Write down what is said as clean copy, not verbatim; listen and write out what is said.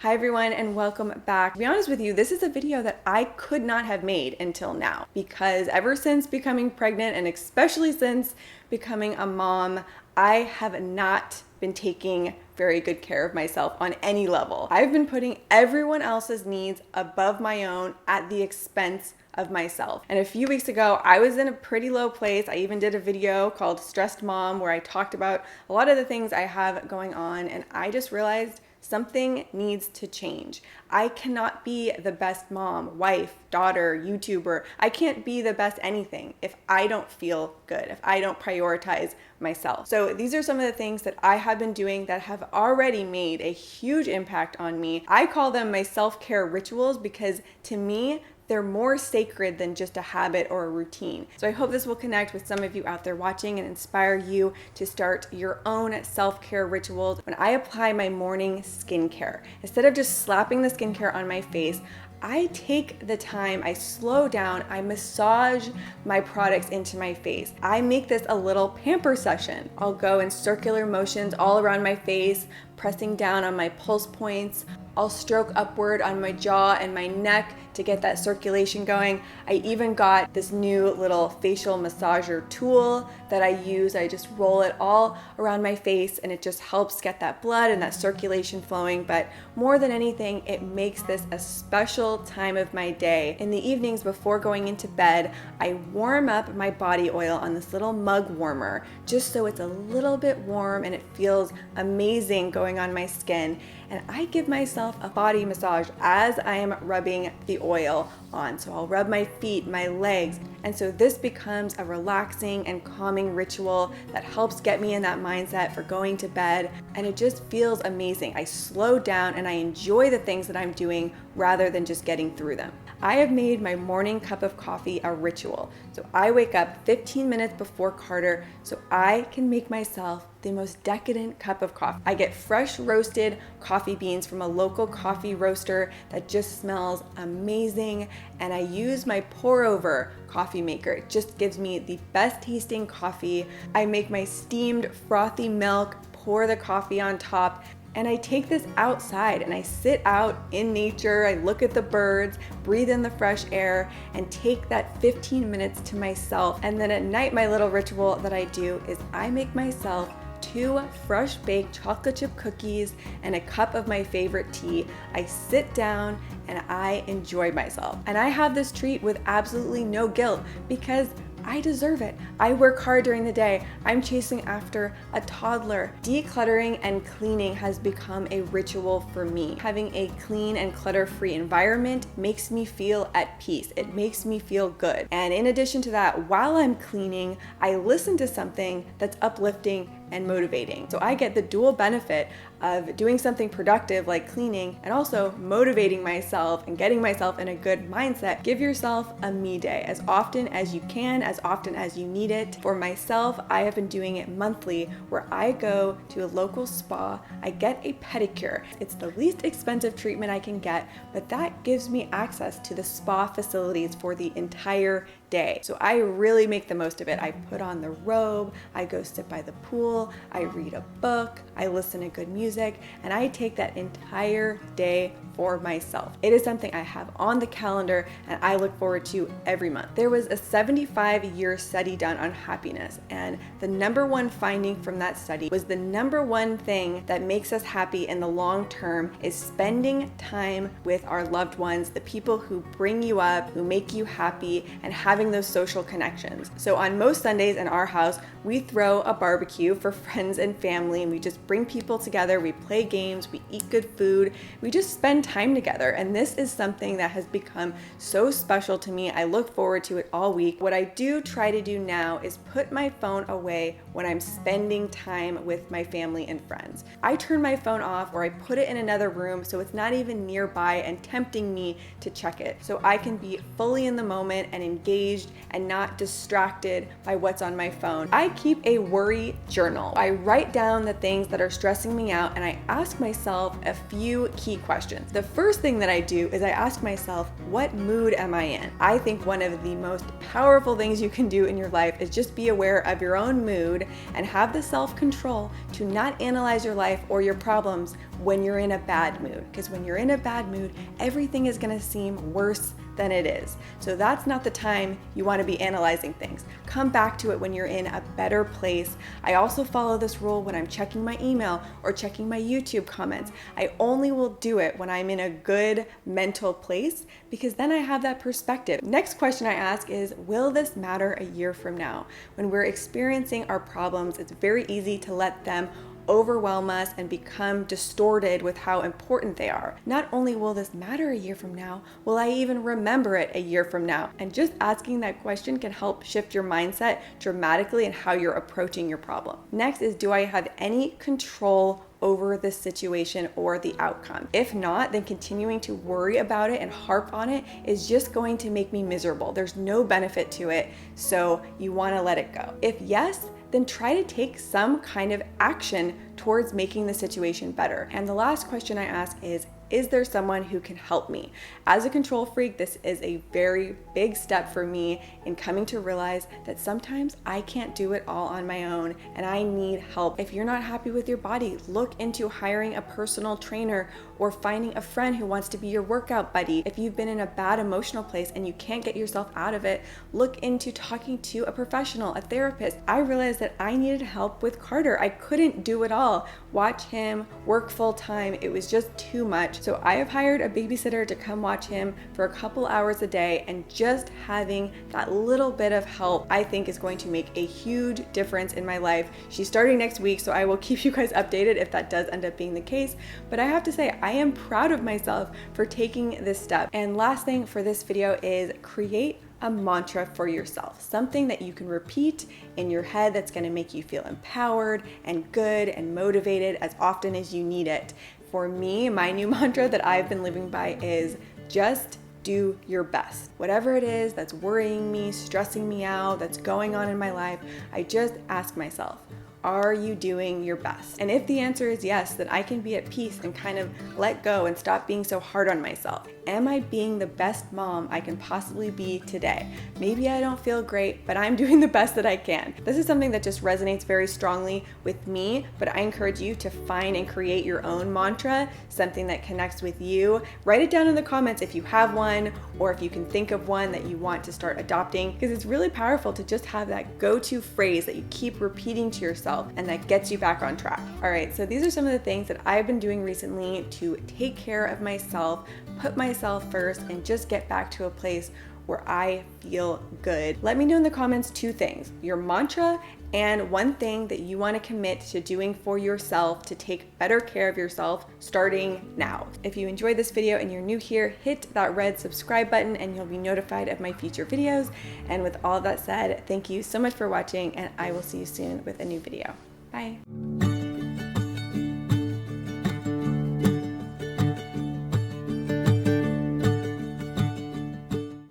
Hi everyone and welcome back. To be honest with you, this is a video that I could not have made until now because ever since becoming pregnant and especially since becoming a mom, I have not been taking very good care of myself on any level. I've been putting everyone else's needs above my own at the expense of myself. And a few weeks ago, I was in a pretty low place. I even did a video called Stressed Mom where I talked about a lot of the things I have going on, and I just realized something needs to change. I cannot be the best mom, wife, daughter, YouTuber. I can't be the best anything if I don't feel good, if I don't prioritize myself. So these are some of the things that I have been doing that have already made a huge impact on me. I call them my self-care rituals because to me, they're more sacred than just a habit or a routine. So I hope this will connect with some of you out there watching and inspire you to start your own self-care rituals. When I apply my morning skincare, instead of just slapping the skincare on my face, I take the time, I slow down, I massage my products into my face. I make this a little pamper session. I'll go in circular motions all around my face, pressing down on my pulse points. I'll stroke upward on my jaw and my neck to get that circulation going. I even got this new little facial massager tool that I use. I just roll it all around my face and it just helps get that blood and that circulation flowing. But more than anything, it makes this a special time of my day. In the evenings before going into bed, I warm up my body oil on this little mug warmer just so it's a little bit warm and it feels amazing going on my skin. And I give myself a body massage as I am rubbing the oil on. So I'll rub my feet, my legs. And so this becomes a relaxing and calming ritual that helps get me in that mindset for going to bed. And it just feels amazing. I slow down and I enjoy the things that I'm doing rather than just getting through them. I have made my morning cup of coffee a ritual. So I wake up 15 minutes before Carter so I can make myself the most decadent cup of coffee. I get fresh roasted coffee beans from a local coffee roaster that just smells amazing, and I use my pour over coffee maker. It just gives me the best tasting coffee. I make my steamed frothy milk, pour the coffee on top, and I take this outside and I sit out in nature. I look at the birds, breathe in the fresh air, and take that 15 minutes to myself. And then at night, my little ritual that I do is I make myself 2 fresh baked chocolate chip cookies and a cup of my favorite tea. I sit down and I enjoy myself. And I have this treat with absolutely no guilt because I deserve it. I work hard during the day. I'm chasing after a toddler. Decluttering and cleaning has become a ritual for me. Having a clean and clutter-free environment makes me feel at peace. It makes me feel good. And in addition to that, while I'm cleaning, I listen to something that's uplifting and motivating. So I get the dual benefit of doing something productive like cleaning and also motivating myself and getting myself in a good mindset. Give yourself a me day as often as you can, as often as you need it. For myself, I have been doing it monthly where I go to a local spa, I get a pedicure. It's the least expensive treatment I can get, but that gives me access to the spa facilities for the entire day. So I really make the most of it. I put on the robe, I go sit by the pool, I read a book, I listen to good music, and I take that entire day for myself. It is something I have on the calendar and I look forward to every month. There was a 75-year study done on happiness, and the #1 finding from that study was the #1 thing that makes us happy in the long term is spending time with our loved ones, the people who bring you up, who make you happy, and having those social connections. So on most Sundays in our house, we throw a barbecue for friends and family, and we just bring people together, we play games, we eat good food, we just spend time together. And this is something that has become so special to me. I look forward to it all week. What I do try to do now is put my phone away when I'm spending time with my family and friends. I turn my phone off or I put it in another room so it's not even nearby and tempting me to check it. So I can be fully in the moment and engaged and not distracted by what's on my phone. I keep a worry journal. I write down the things that are stressing me out and I ask myself a few key questions. The first thing that I do is I ask myself, what mood am I in? I think one of the most powerful things you can do in your life is just be aware of your own mood and have the self-control to not analyze your life or your problems when you're in a bad mood, because when you're in a bad mood, everything is going to seem worse than it is. So that's not the time you want to be analyzing things. Come back to it when you're in a better place. I also follow this rule when I'm checking my email or checking my YouTube comments. I only will do it when I'm in a good mental place, because then I have that perspective. Next question I ask is, will this matter a year from now? When we're experiencing our problems, it's very easy to let them overwhelm us and become distorted with how important they are. Not only will this matter a year from now, will I even remember it a year from now? And just asking that question can help shift your mindset dramatically in how you're approaching your problem. Next is, do I have any control over the situation or the outcome? If not, then continuing to worry about it and harp on it is just going to make me miserable. There's no benefit to it, so you want to let it go. If yes, then try to take some kind of action towards making the situation better. And the last question I ask is there someone who can help me? As a control freak, this is a very big step for me in coming to realize that sometimes I can't do it all on my own and I need help. If you're not happy with your body, look into hiring a personal trainer or finding a friend who wants to be your workout buddy. If you've been in a bad emotional place and you can't get yourself out of it, look into talking to a professional, a therapist. I realized that I needed help with Carter. I couldn't do it all. Watch him work full time. It was just too much. So I have hired a babysitter to come watch him for a couple hours a day, and just having that little bit of help, I think, is going to make a huge difference in my life. She's starting next week, so I will keep you guys updated if that does end up being the case. But I have to say, I am proud of myself for taking this step. And last thing for this video is create a mantra for yourself, something that you can repeat in your head that's going to make you feel empowered and good and motivated as often as you need it. For me, my new mantra that I've been living by is just do your best. Whatever it is that's worrying me, stressing me out, that's going on in my life, I just ask myself, are you doing your best? And if the answer is yes, then I can be at peace and kind of let go and stop being so hard on myself. Am I being the best mom I can possibly be today? Maybe I don't feel great, but I'm doing the best that I can. This is something that just resonates very strongly with me, but I encourage you to find and create your own mantra, something that connects with you. Write it down in the comments if you have one, or if you can think of one that you want to start adopting, because it's really powerful to just have that go-to phrase that you keep repeating to yourself and that gets you back on track. All right, so these are some of the things that I've been doing recently to take care of myself, put myself first, and just get back to a place where I feel good. Let me know in the comments 2 things, your mantra and one thing that you want to commit to doing for yourself to take better care of yourself starting now. If you enjoyed this video and you're new here, hit that red subscribe button and you'll be notified of my future videos. And with all that said, thank you so much for watching, and I will see you soon with a new video. Bye.